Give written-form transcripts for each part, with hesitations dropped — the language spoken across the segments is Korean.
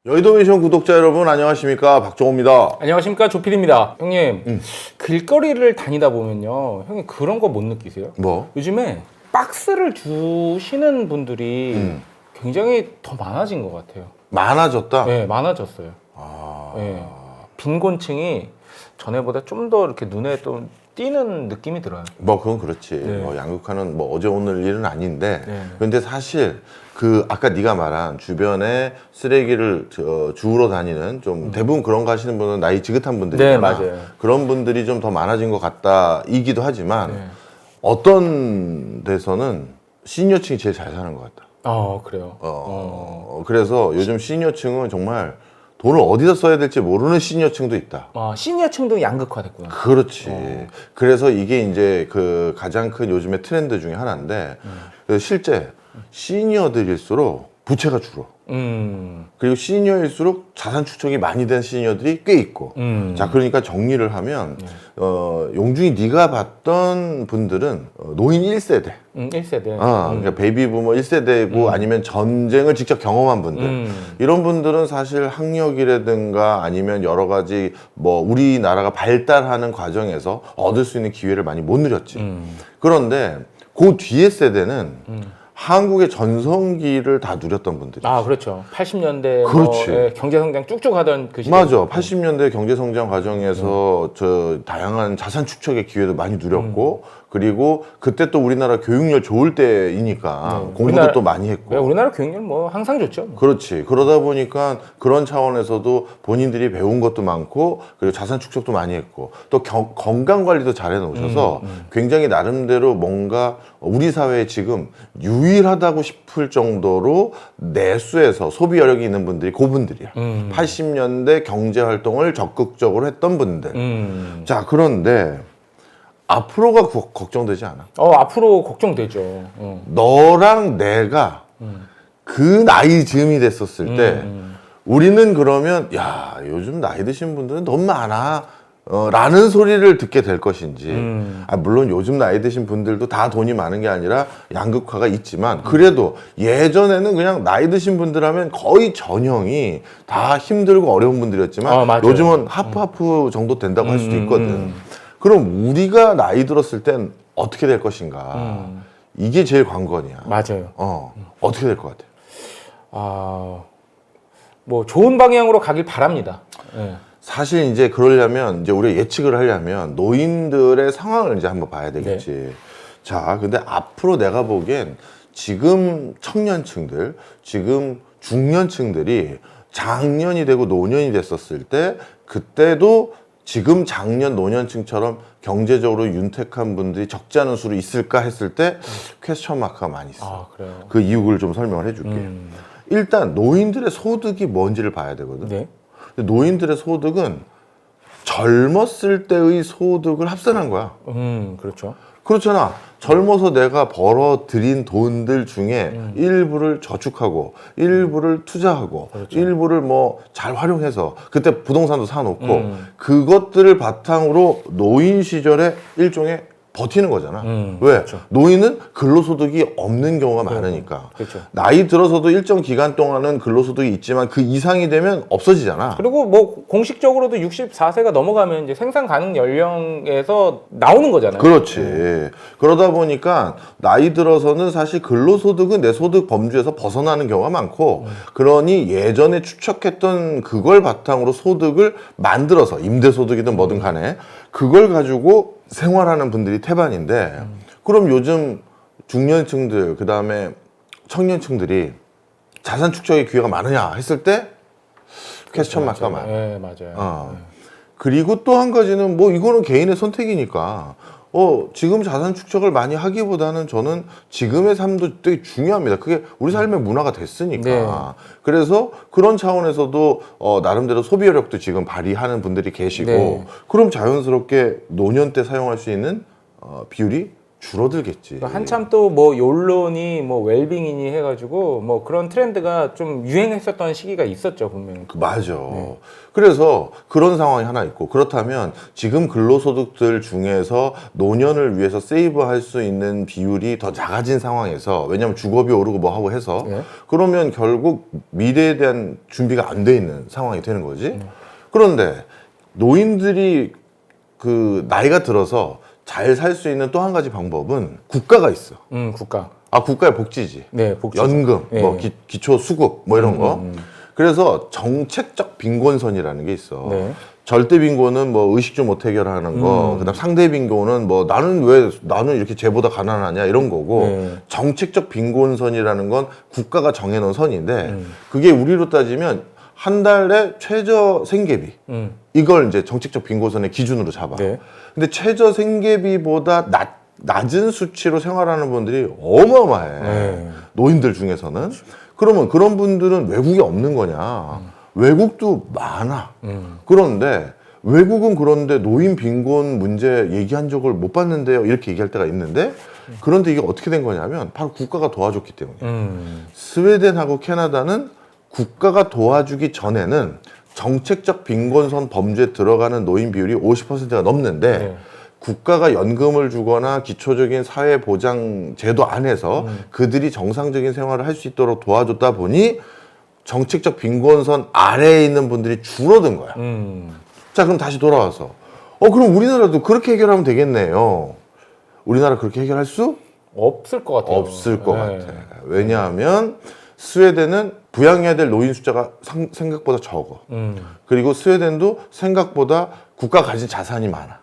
여의도 미션 구독자 여러분 안녕하십니까, 박종호입니다. 안녕하십니까, 조필입니다. 형님, 길거리를 다니다 보면요, 형님 그런 거 못 느끼세요? 뭐? 요즘에 박스를 주시는 분들이 굉장히 더 많아진 것 같아요. 많아졌다? 네, 많아졌어요. 네, 빈곤층이 전에보다 좀 더 이렇게 눈에 좀 띄는 느낌이 들어요. 뭐 그건 그렇지. 네. 뭐 양극화는 뭐 어제 오늘 일은 아닌데, 네. 근데 사실 그 아까 네가 말한 주변에 쓰레기를 주우러 다니는 좀 대부분 그런 거 하시는 분은 나이 지긋한 분들이잖아. 네, 맞아요. 그런 분들이 좀 더 많아진 것 같다이기도 하지만 네. 어떤 데서는 시니어층이 제일 잘 사는 것 같다. 그래요. 그래서 요즘 시니어층은 정말 돈을 어디다 써야 될지 모르는 시니어층도 있다. 시니어층도 양극화됐구나. 그렇지. 그래서 이게 이제 그 가장 큰 요즘의 트렌드 중에 하나인데, 실제 시니어들일수록 부채가 줄어. 그리고 시니어일수록 자산 축적이 많이 된 시니어들이 꽤 있고. 자, 그러니까 정리를 하면 용준이 네가 봤던 분들은 노인 1세대. 1세대. 그러니까 베이비부머 1세대고 아니면 전쟁을 직접 경험한 분들. 이런 분들은 사실 학력이라든가 아니면 여러 가지 뭐 우리나라가 발달하는 과정에서 얻을 수 있는 기회를 많이 못 누렸지. 그런데 그 뒤에 세대는 한국의 전성기를 다 누렸던 분들이. 그렇죠. 80년대 그렇지. 경제성장 쭉쭉 하던 그 시대. 맞아. 80년대 경제성장 과정에서 저 다양한 자산 축적의 기회도 많이 누렸고, 그리고 그때 또 우리나라 교육열 좋을 때이니까 공부도 또 많이 했고. 우리나라 교육열 뭐 항상 좋죠. 그렇지. 그러다 보니까 그런 차원에서도 본인들이 배운 것도 많고, 그리고 자산 축적도 많이 했고, 또 건강 관리도 잘 해놓으셔서 굉장히 나름대로 뭔가 우리 사회에 지금 유일하다고 싶을 정도로 내수에서 소비 여력이 있는 분들이 그분들이야. 80년대 경제 활동을 적극적으로 했던 분들. 자, 그런데 앞으로가 걱정되지 않아? 앞으로 걱정되죠. 너랑 내가 그 나이 즈음이 됐었을 때 우리는 그러면 야, 요즘 나이 드신 분들은 돈 많아 라는 소리를 듣게 될 것인지, 물론 요즘 나이 드신 분들도 다 돈이 많은 게 아니라 양극화가 있지만, 그래도 예전에는 그냥 나이 드신 분들 하면 거의 전형이 다 힘들고 어려운 분들이었지만 맞아요. 요즘은 하프하프 정도 된다고 할 수도 있거든. 그럼 우리가 나이 들었을 땐 어떻게 될 것인가? 이게 제일 관건이야. 맞아요. 어떻게 될 것 같아요? 뭐 좋은 방향으로 가길 바랍니다. 네. 사실 이제 그러려면 이제 우리가 예측을 하려면 노인들의 상황을 이제 한번 봐야 되겠지. 자, 근데 앞으로 내가 보기엔 지금 청년층들, 지금 중년층들이 장년이 되고 노년이 됐었을 때, 그때도 지금 장년 노년층처럼 경제적으로 윤택한 분들이 적지 않은 수로 있을까 했을 때 퀘스천 마크가 많이 있어. 그래요. 그 이유를 좀 설명을 해줄게. 일단 노인들의 소득이 뭔지를 봐야 되거든. 네. 근데 노인들의 소득은 젊었을 때의 소득을 합산한 거야. 그렇죠. 그렇잖아. 젊어서 내가 벌어들인 돈들 중에 일부를 저축하고, 일부를 투자하고, 그렇죠. 일부를 뭐 잘 활용해서 그때 부동산도 사놓고, 그것들을 바탕으로 노인 시절에 일종의 버티는 거잖아. 왜? 그렇죠. 노인은 근로소득이 없는 경우가 많으니까. 그렇죠. 나이 들어서도 일정 기간 동안은 근로소득이 있지만 그 이상이 되면 없어지잖아. 그리고 뭐 공식적으로도 64세가 넘어가면 이제 생산 가능 연령에서 나오는 거잖아요. 그렇지. 그러다 보니까 나이 들어서는 사실 근로소득은 내 소득 범주에서 벗어나는 경우가 많고, 그러니 예전에 추적했던 그걸 바탕으로 소득을 만들어서 임대소득이든 뭐든 간에 그걸 가지고 생활하는 분들이 태반인데, 그럼 요즘 중년층들, 그 다음에 청년층들이 자산 축적의 기회가 많으냐 했을 때 퀘스천 마크가 많아. 네, 맞아요. 그리고 또 한 가지는 뭐 이거는 개인의 선택이니까 지금 자산 축적을 많이 하기보다는 저는 지금의 삶도 되게 중요합니다. 그게 우리 삶의 문화가 됐으니까. 네. 그래서 그런 차원에서도 나름대로 소비여력도 지금 발휘하는 분들이 계시고, 네. 그럼 자연스럽게 노년 때 사용할 수 있는 비율이 줄어들겠지. 한참 또 뭐 욜론이 뭐 웰빙이니 해가지고 뭐 그런 트렌드가 좀 유행했었던 시기가 있었죠 분명히. 맞아. 그래서 그런 상황이 하나 있고, 그렇다면 지금 근로소득들 중에서 노년을 위해서 세이브할 수 있는 비율이 더 작아진 상황에서, 왜냐하면 주거비 오르고 뭐 하고 해서 그러면 결국 미래에 대한 준비가 안 돼 있는 상황이 되는 거지. 그런데 노인들이 그 나이가 들어서 잘 살 수 있는 또 한 가지 방법은 국가가 있어. 국가. 국가의 복지지. 네, 복지. 연금, 네. 뭐 기초 수급 뭐 이런 거. 그래서 정책적 빈곤선이라는 게 있어. 네. 절대 빈곤은 뭐 의식주 못 해결하는 거, 그다음 상대 빈곤은 뭐 나는 이렇게 쟤보다 가난하냐 이런 거고, 네. 정책적 빈곤선이라는 건 국가가 정해놓은 선인데, 그게 우리로 따지면 한 달에 최저 생계비, 이걸 이제 정책적 빈곤선의 기준으로 잡아. 네. 근데 최저 생계비보다 낮은 수치로 생활하는 분들이 어마어마해. 네. 노인들 중에서는. 그러면 그런 분들은 외국이 없는 거냐? 외국도 많아. 그런데 외국은 그런데 노인 빈곤 문제 얘기한 적을 못 봤는데요. 이렇게 얘기할 때가 있는데, 그런데 이게 어떻게 된 거냐면 바로 국가가 도와줬기 때문에. 스웨덴하고 캐나다는 국가가 도와주기 전에는 정책적 빈곤선 범죄에 들어가는 노인 비율이 50%가 넘는데, 네. 국가가 연금을 주거나 기초적인 사회보장 제도 안에서 그들이 정상적인 생활을 할 수 있도록 도와줬다 보니 정책적 빈곤선 아래에 있는 분들이 줄어든 거야. 자, 그럼 다시 돌아와서 그럼 우리나라도 그렇게 해결하면 되겠네요. 우리나라 그렇게 해결할 수 없을 것 같아요. 없을 것 네. 같아. 왜냐하면 스웨덴은 부양해야 될 노인 숫자가 생각보다 적어. 그리고 스웨덴도 생각보다 국가가 가진 자산이 많아.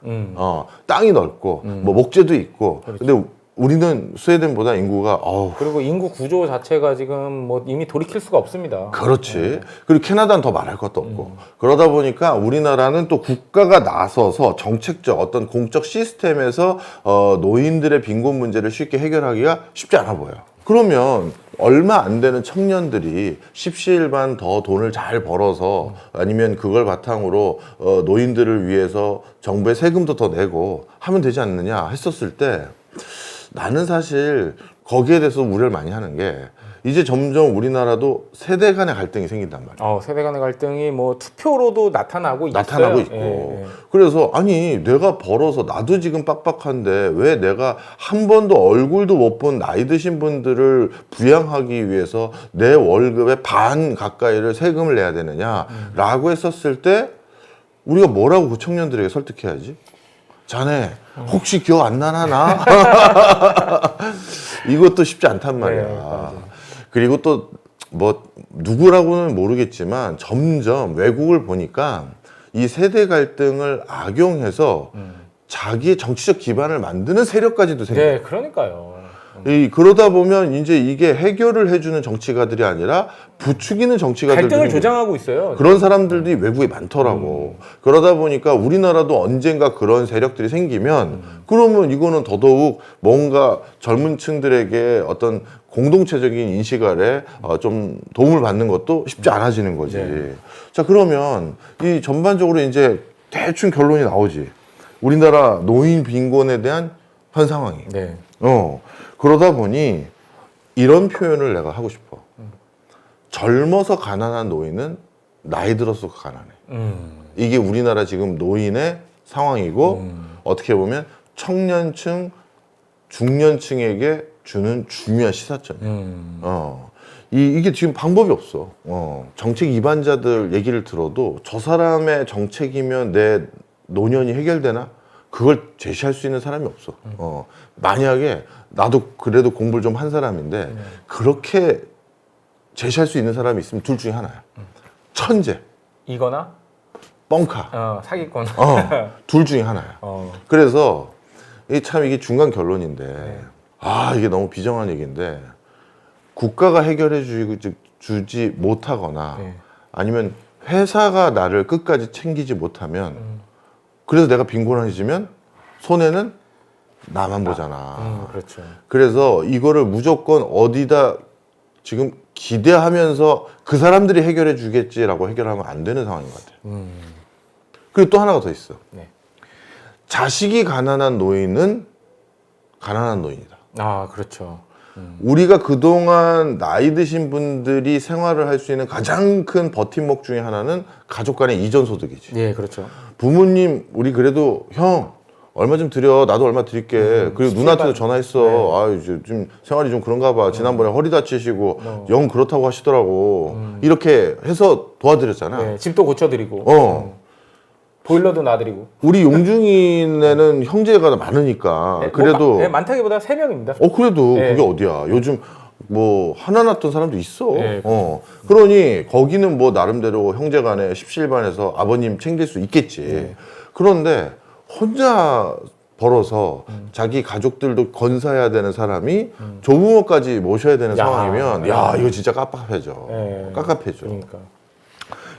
땅이 넓고 뭐 목재도 있고. 근데 우리는 스웨덴보다 인구가 그리고 인구 구조 자체가 지금 뭐 이미 돌이킬 수가 없습니다. 그렇지. 그리고 캐나다는 더 말할 것도 없고. 그러다 보니까 우리나라는 또 국가가 나서서 정책적 어떤 공적 시스템에서 노인들의 빈곤 문제를 쉽게 해결하기가 쉽지 않아 보여. 그러면 얼마 안 되는 청년들이 십시일반 더 돈을 잘 벌어서, 아니면 그걸 바탕으로 노인들을 위해서 정부에 세금도 더 내고 하면 되지 않느냐 했었을 때, 나는 사실 거기에 대해서 우려를 많이 하는 게, 이제 점점 우리나라도 세대 간의 갈등이 생긴단 말이야. 세대 간의 갈등이 뭐 투표로도 나타나고 있고. 예. 그래서 아니, 내가 벌어서 나도 지금 빡빡한데 왜 내가 한 번도 얼굴도 못 본 나이 드신 분들을 부양하기 위해서 내 월급의 반 가까이를 세금을 내야 되느냐라고 했었을 때, 우리가 뭐라고 그 청년들에게 설득해야지? 자네 혹시 기억 안 나나 나? 이것도 쉽지 않단 말이야. 네, 그리고 또 뭐 누구라고는 모르겠지만 점점 외국을 보니까 이 세대 갈등을 악용해서 자기의 정치적 기반을 만드는 세력까지도 생겨요. 네, 그러니까요. 그러다 보면 이제 이게 해결을 해주는 정치가들이 아니라 부추기는 정치가들, 갈등을 조장하고 있어요. 그런 사람들이 외국에 많더라고. 그러다 보니까 우리나라도 언젠가 그런 세력들이 생기면 그러면 이거는 더더욱 뭔가 젊은 층들에게 어떤 공동체적인 인식 아래 좀 도움을 받는 것도 쉽지 않아지는 거지. 네. 자, 그러면 이 전반적으로 이제 대충 결론이 나오지. 우리나라 노인 빈곤에 대한 현 상황이. 네. 그러다 보니 이런 표현을 내가 하고 싶어. 젊어서 가난한 노인은 나이 들어서 가난해. 이게 우리나라 지금 노인의 상황이고, 어떻게 보면 청년층, 중년층에게 주는 중요한 시사점이야. 이게 지금 방법이 없어. 정책 이반자들 얘기를 들어도 저 사람의 정책이면 내 노년이 해결되나? 그걸 제시할 수 있는 사람이 없어. 만약에 나도 그래도 공부를 좀 한 사람인데 그렇게 제시할 수 있는 사람이 있으면 둘 중에 하나야. 천재, 이거나 뻥카, 사기꾼. 둘 중에 하나야. 그래서 이게 중간 결론인데, 이게 너무 비정한 얘기인데, 국가가 해결해 주지 못하거나 아니면 회사가 나를 끝까지 챙기지 못하면, 그래서 내가 빈곤해지면 손해는 나만 보잖아. 그렇죠. 그래서 이거를 무조건 어디다 지금 기대하면서 그 사람들이 해결해 주겠지라고 해결하면 안 되는 상황인 것 같아요. 그리고 또 하나가 더 있어. 네. 자식이 가난한 노인은 가난한 노인이다. 아, 그렇죠. 우리가 그동안 나이 드신 분들이 생활을 할 수 있는 가장 큰 버팀목 중에 하나는 가족 간의 이전 소득이지. 예, 그렇죠. 부모님, 우리 그래도 형, 얼마 좀 드려. 나도 얼마 드릴게. 그리고 누나한테도 전화했어. 네. 아, 이제 좀 생활이 좀 그런가 봐. 지난번에 허리 다치시고 영 그렇다고 하시더라고. 이렇게 해서 도와드렸잖아. 네, 집도 고쳐드리고. 보일러도 놔드리고. 우리 용중이네는 형제가 많으니까. 네, 그래도. 네, 많다기보다 3명입니다. 그래도 네. 그게 어디야. 요즘 뭐 하나 낳던 사람도 있어. 네, 그러니 거기는 뭐 나름대로 형제간에 십시일반해서 아버님 챙길 수 있겠지. 네. 그런데 혼자 벌어서 자기 가족들도 건사해야 되는 사람이 조부모까지 모셔야 되는 야, 상황이면 네. 야 이거 진짜 깝깝해져. 네. 깝깝해져. 그러니까.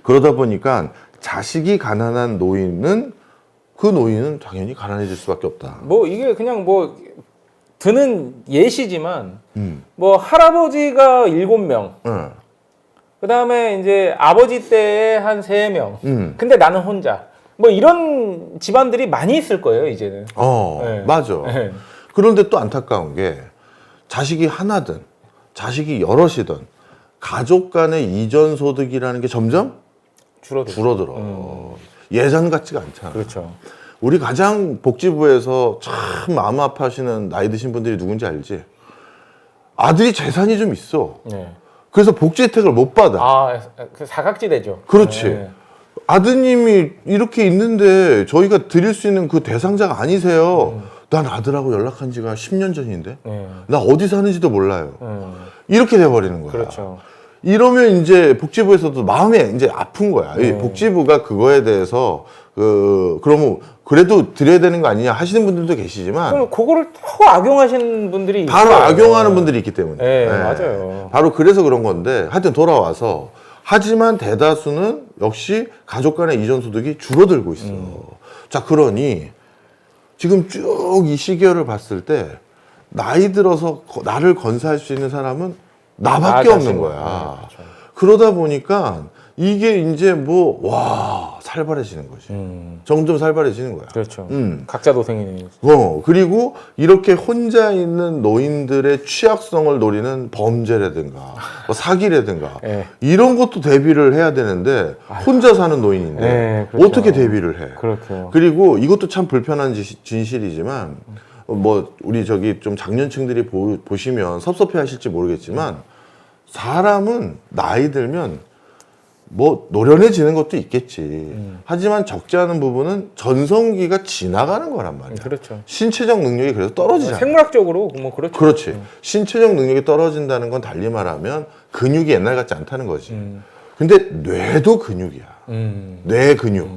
그러다 보니까 자식이 가난한 노인은 그 노인은 당연히 가난해질 수밖에 없다. 뭐 이게 그냥 뭐 드는 예시지만 음. 뭐 할아버지가 7명, 응. 그다음에 이제 아버지 때에 한 3명. 음. 근데 나는 혼자. 뭐 이런 집안들이 많이 있을 거예요, 이제는. 네. 맞아. 네. 그런데 또 안타까운 게 자식이 하나든 자식이 여럿이든 가족 간의 이전 소득이라는 게 점점 줄어들어. 예전 같지가 않잖아. 그렇죠. 우리 가장 복지부에서 참 마음 아파하시는 나이 드신 분들이 누군지 알지? 아들이 재산이 좀 있어. 네. 그래서 복지 혜택을 못 받아. 아, 그 사각지대죠. 그렇지. 네. 아드님이 이렇게 있는데 저희가 드릴 수 있는 그 대상자가 아니세요. 난 아들하고 연락한 지가 10년 전인데 네. 나 어디 사는지도 몰라요. 이렇게 돼버리는 거야. 그렇죠. 이러면 이제 복지부에서도 마음에 이제 아픈 거야. 이 복지부가 그거에 대해서 그러면 그래도 드려야 되는 거 아니냐 하시는 분들도 계시지만 그럼 그거를 또 악용하시는 분들이 바로 있어요. 악용하는 분들이 있기 때문에. 네, 맞아요. 바로 그래서 그런 건데 하여튼 돌아와서 하지만 대다수는 역시 가족 간의 이전 소득이 줄어들고 있어. 자, 그러니 지금 쭉 이 시계열을 봤을 때 나이 들어서 나를 건사할 수 있는 사람은 나밖에 나 없는 자신. 거야. 네, 그렇죠. 그러다 보니까 이게 이제 살벌해지는 거지. 점점 살벌해지는 거야. 그렇죠. 음. 각자 도생이니. 그리고 이렇게 혼자 있는 노인들의 취약성을 노리는 범죄라든가 뭐 사기라든가 네. 이런 것도 대비를 해야 되는데 혼자 사는 노인인데 네, 그렇죠. 어떻게 대비를 해? 그렇죠. 그리고 이것도 참 불편한 진실이지만 뭐 우리 저기 좀 장년층들이 보시면 섭섭해하실지 모르겠지만 사람은 나이 들면 뭐 노련해지는 것도 있겠지. 하지만 적지 않은 부분은 전성기가 지나가는 거란 말이야. 그렇죠. 신체적 능력이 그래서 떨어지잖아. 생물학적으로 뭐 그렇죠. 그렇지. 신체적 능력이 떨어진다는 건 달리 말하면 근육이 옛날 같지 않다는 거지. 근데 뇌도 근육이야. 뇌 근육.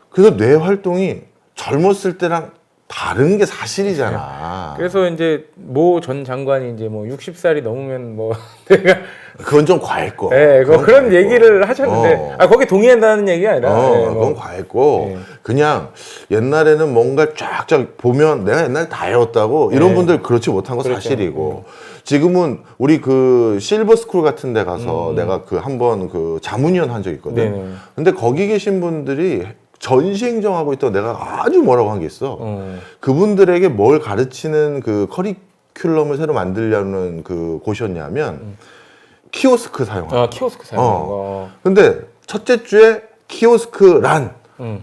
그래서 뇌 활동이 젊었을 때랑 다른 게 사실이잖아. 그래서 이제 모 전 장관이 이제 뭐 60살이 넘으면 뭐 내가 그건 좀 과했고. 네, 그건 그런 과했고. 얘기를 하셨는데 거기 동의한다는 얘기가 아니라 네, 그건 과했고 네. 그냥 옛날에는 뭔가 쫙쫙 보면 내가 옛날에 다 해왔다고 이런 네. 분들 그렇지 못한 거 그렇죠. 사실이고 지금은 우리 그 실버 스쿨 같은 데 가서 내가 그 한번 그 자문위원 한 적 있거든. 네네. 근데 거기 계신 분들이 전시 행정하고 있다고 내가 아주 뭐라고 한 게 있어. 그분들에게 뭘 가르치는 그 커리큘럼을 새로 만들려는 그 곳이었냐면 키오스크 사용하는 키오스크 사용하는 거. 근데 첫째 주에 키오스크 란,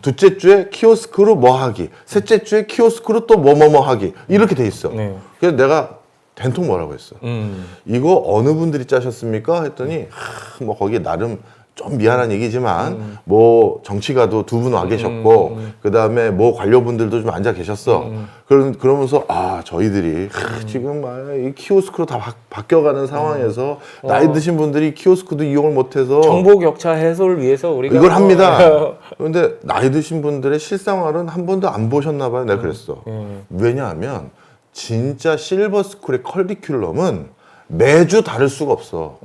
둘째 주에 키오스크로 뭐 하기, 셋째 주에 키오스크로 또 뭐뭐뭐 하기 이렇게 돼 있어. 네. 그래서 내가 된통 뭐라고 했어. 이거 어느 분들이 짜셨습니까? 했더니 뭐 거기에 나름 좀 미안한 얘기지만 뭐 정치가도 두 분 와 계셨고 그 다음에 뭐 관료분들도 좀 앉아 계셨어. 그러면서 저희들이 지금 이 키오스크로 다 바뀌어가는 상황에서 나이 드신 분들이 키오스크도 이용을 못해서 정보 격차 해소를 위해서 우리가 이걸 합니다. 그런데 나이 드신 분들의 실생활은 한 번도 안 보셨나 봐요. 내가 그랬어. 왜냐하면 진짜 실버스쿨의 커리큘럼은 매주 다를 수가 없어.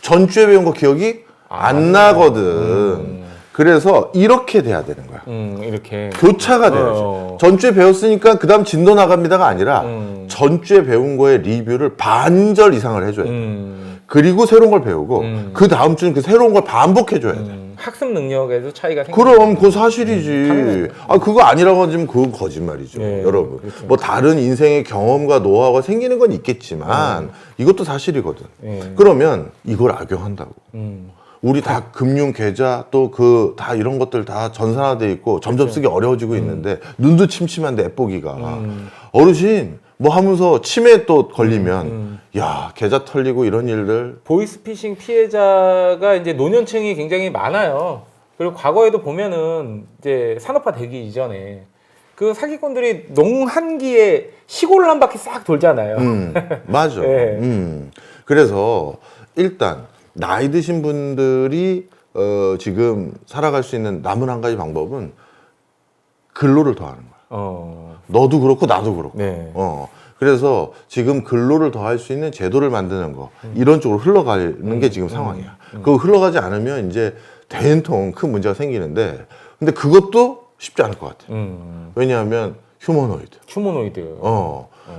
전주에 배운 거 기억이 안 나거든. 그래서 이렇게 돼야 되는 거야. 이렇게. 교차가 돼야지. 전주에 배웠으니까 그 다음 진도 나갑니다가 아니라 전주에 배운 거에 리뷰를 반절 이상을 해줘야 돼. 그리고 새로운 걸 배우고 그 다음 주는 그 새로운 걸 반복해줘야 돼. 학습 능력에도 차이가 생겨. 그럼 그거 사실이지. 당연하죠. 아 그거 아니라고 하면 그건 거짓말이죠, 네, 여러분. 그렇죠. 뭐 다른 인생의 경험과 노하우가 생기는 건 있겠지만 이것도 사실이거든. 네. 그러면 이걸 악용한다고. 우리 다 네. 금융 계좌 또 그 다 이런 것들 다 전산화돼 있고 점점 쓰기 어려워지고 있는데 눈도 침침한데 앱보기가 어르신 뭐 하면서 치매 또 걸리면 야 계좌 털리고 이런 일들 보이스피싱 피해자가 이제 노년층이 굉장히 많아요. 그리고 과거에도 보면은 이제 산업화 되기 이전에 그 사기꾼들이 농한기에 시골을 한 바퀴 싹 돌잖아요. 맞아. 네. 그래서 일단 나이 드신 분들이 지금 살아갈 수 있는 남은 한 가지 방법은 근로를 더하는 거야. 너도 그렇고 나도 그렇고. 네. 그래서 지금 근로를 더할 수 있는 제도를 만드는 거 이런 쪽으로 흘러가는 게 지금 상황이야. 그거 흘러가지 않으면 이제 대통령 큰 문제가 생기는데 근데 그것도 쉽지 않을 것 같아. 왜냐하면 휴머노이드. 휴머노이드.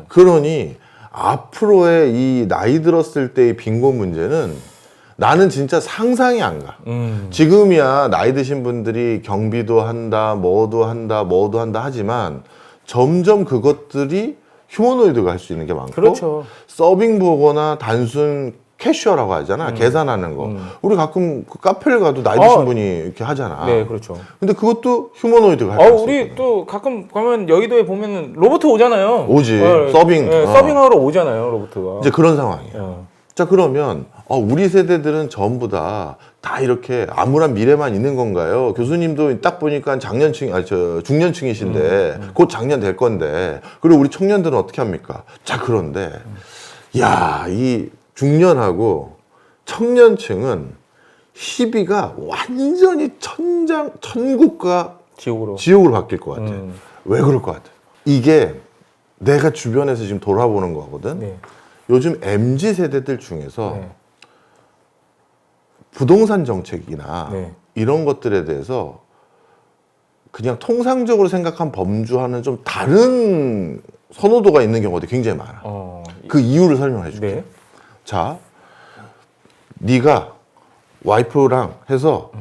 그러니 앞으로의 이 나이 들었을 때의 빈곤 문제는 나는 진짜 상상이 안 가. 지금이야 나이 드신 분들이 경비도 한다, 뭐도 한다 하지만 점점 그것들이 휴머노이드가 할 수 있는 게 많고 그렇죠. 서빙 보거나 단순 캐셔라고 하잖아. 계산하는 거. 우리 가끔 그 카페를 가도 나이 드신 분이 이렇게 하잖아. 네, 그렇죠. 근데 그것도 휴머노이드가 할 수 우리 있거든. 또 가끔 가면 여의도에 보면 로봇 오잖아요. 오지. 서빙. 네, 서빙하러 오잖아요, 로봇가. 이제 그런 상황이야. 자 그러면 우리 세대들은 전부 다 이렇게 암울한 미래만 있는 건가요? 교수님도 딱 보니까 중년층이신데 곧 장년 될 건데 그리고 우리 청년들은 어떻게 합니까? 자 그런데 야 이 중년하고 청년층은 희비가 완전히 천국과 지옥으로 바뀔 것 같아. 왜 그럴 것 같아? 이게 내가 주변에서 지금 돌아보는 거거든. 네. 요즘 MZ 세대들 중에서 네. 부동산 정책이나 네. 이런 것들에 대해서 그냥 통상적으로 생각한 범주와는 좀 다른 선호도가 있는 경우가 굉장히 많아. 그 이유를 설명해 줄게. 네. 자, 네가 와이프랑 해서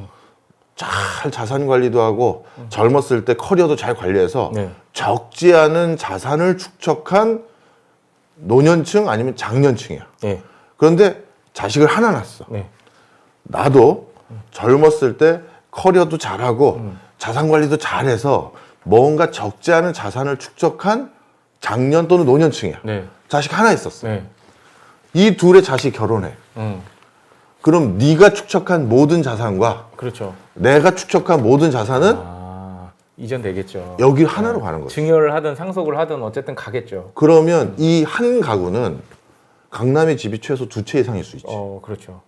잘 자산 관리도 하고 젊었을 때 커리어도 잘 관리해서 네. 적지 않은 자산을 축적한 노년층 아니면 장년층이야. 네. 그런데 자식을 하나 낳았어. 네. 나도 젊었을 때 커리어도 잘하고 자산 관리도 잘해서 뭔가 적지 않은 자산을 축적한 장년 또는 노년층이야. 네. 자식 하나 있었어. 네. 이 둘의 자식 결혼해. 그럼 네가 축적한 모든 자산과 그렇죠. 내가 축적한 모든 자산은 이전 되겠죠. 여기 하나로 가는 거지. 증여를 하든 상속을 하든 어쨌든 가겠죠. 그러면 이 한 가구는 강남의 집이 최소 2채 이상일 수 있지. 그렇죠.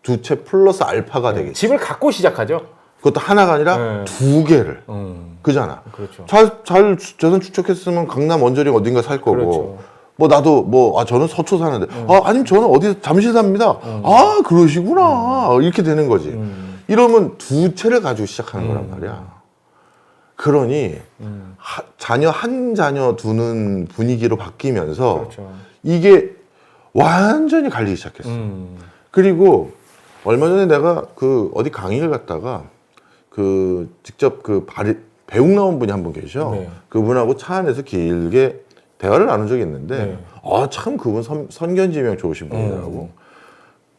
2채 플러스 알파가 되겠지. 집을 갖고 시작하죠. 그것도 하나가 아니라 네. 2개를. 그잖아. 그렇죠. 잘 재산 축적했으면 강남 원저리 어딘가 살 거고. 그렇죠. 뭐 나도 저는 서초 사는데 아니면 저는 어디 잠실 삽니다. 그러시구나. 이렇게 되는 거지. 이러면 2채를 가지고 시작하는 거란 말이야. 그러니 자녀 한 자녀 두는 분위기로 바뀌면서 그렇죠. 이게 완전히 갈리기 시작했어. 그리고 얼마 전에 내가 그 어디 강의를 갔다가 그 직접 그 배웅 나온 분이 한 분 계셔. 네. 그분하고 차 안에서 길게 대화를 나눈 적이 있는데 네. 참 그분 선견지명 좋으신 분이라고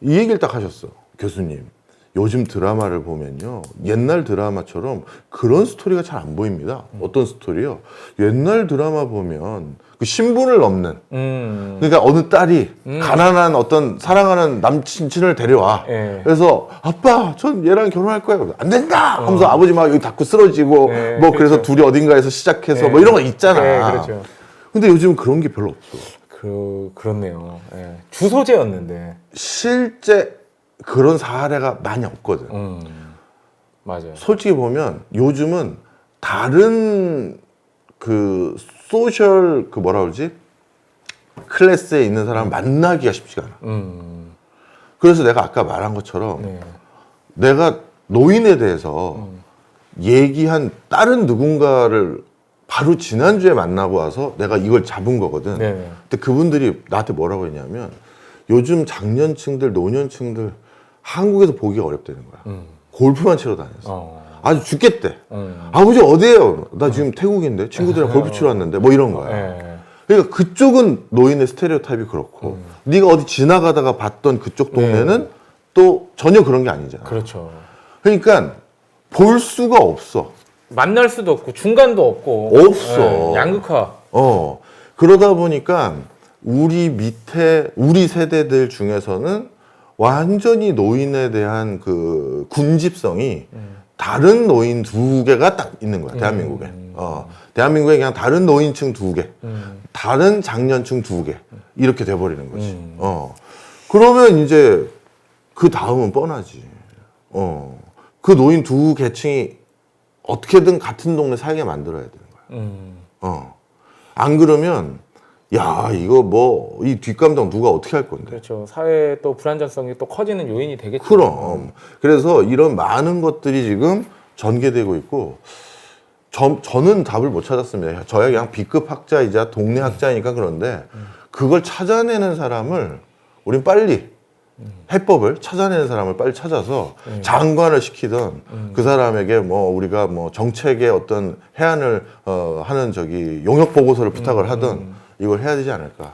이 얘기를 딱 하셨어. 교수님 요즘 드라마를 보면요 옛날 드라마처럼 그런 스토리가 잘 안 보입니다. 어떤 스토리요? 옛날 드라마 보면 그 신분을 넘는 그러니까 어느 딸이 가난한 어떤 사랑하는 남친을 데려와. 네. 그래서 아빠 전 얘랑 결혼할 거예요. 안 된다 하면서 아버지 막 여기 닫고 쓰러지고 네, 뭐 그래서 그렇죠. 둘이 어딘가에서 시작해서 네. 뭐 이런 거 있잖아. 네, 그렇죠. 근데 요즘은 그런 게 별로 없어. 그렇네요. 네. 주소재였는데. 실제 그런 사례가 많이 없거든. 맞아요. 솔직히 보면 요즘은 다른 그 소셜 그 뭐라 그러지? 클래스에 있는 사람 만나기가 쉽지가 않아. 그래서 내가 아까 말한 것처럼 네. 내가 노인에 대해서 얘기한 다른 누군가를 바로 지난주에 만나고 와서 내가 이걸 잡은 거거든. 네. 근데 그분들이 나한테 뭐라고 했냐면 요즘 장년층들, 노년층들 한국에서 보기가 어렵다는 거야. 골프만 치러 다녔어. 아주 죽겠대. 아버지 어디에요? 나 지금 태국인데 친구들이랑 골프 치러 왔는데 뭐 이런 거야. 네. 그러니까 그쪽은 노인의 스테레오타입이 그렇고 네가 어디 지나가다가 봤던 그쪽 동네는 또 전혀 그런 게 아니잖아. 그렇죠. 그러니까 볼 수가 없어. 만날 수도 없고 중간도 없고 없어. 네, 양극화. 그러다 보니까 우리 밑에 우리 세대들 중에서는 완전히 노인에 대한 그 군집성이 다른 노인 두 개가 딱 있는 거야. 대한민국에. 대한민국에 그냥 다른 노인층 두 개, 다른 장년층 두 개 이렇게 돼버리는 거지. 그러면 이제 그 다음은 뻔하지. 그 노인 두 계층이 어떻게든 같은 동네 살게 만들어야 되는 거야. 안 그러면 야 이거 뭐 이 뒷감당 누가 어떻게 할 건데? 그렇죠. 사회 또 불안정성이 또 커지는 요인이 되겠죠. 그럼. 그래서 이런 많은 것들이 지금 전개되고 있고 저는 답을 못 찾았습니다. 저야 그냥 B급 학자이자 동네 학자니까 그런데 그걸 찾아내는 사람을 우린 빨리 해법을 찾아내는 사람을 빨리 찾아서 장관을 시키던 그 사람에게 뭐 우리가 뭐 정책의 어떤 해안을 하는 저기 용역 보고서를 부탁을 하던 이걸 해야 되지 않을까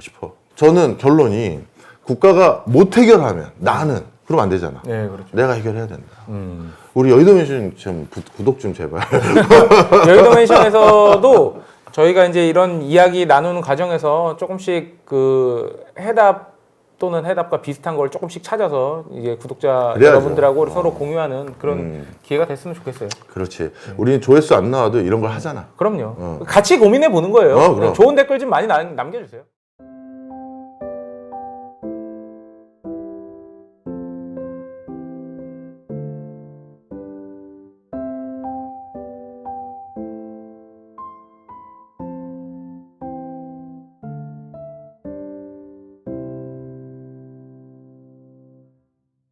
싶어. 저는 결론이 국가가 못 해결하면 나는 그러면 안 되잖아. 네, 그렇죠. 내가 해결해야 된다. 우리 여의도 맨션 좀 구독 좀 제발. 여의도 맨션에서도 저희가 이제 이런 이야기 나누는 과정에서 조금씩 그 해답 또는 해답과 비슷한 걸 조금씩 찾아서 이게 구독자 그래야죠. 여러분들하고 서로 공유하는 그런 기회가 됐으면 좋겠어요. 그렇지. 우리는 조회수 안 나와도 이런 걸 하잖아. 그럼요. 같이 고민해 보는 거예요. 그럼. 좋은 댓글 좀 많이 남겨주세요.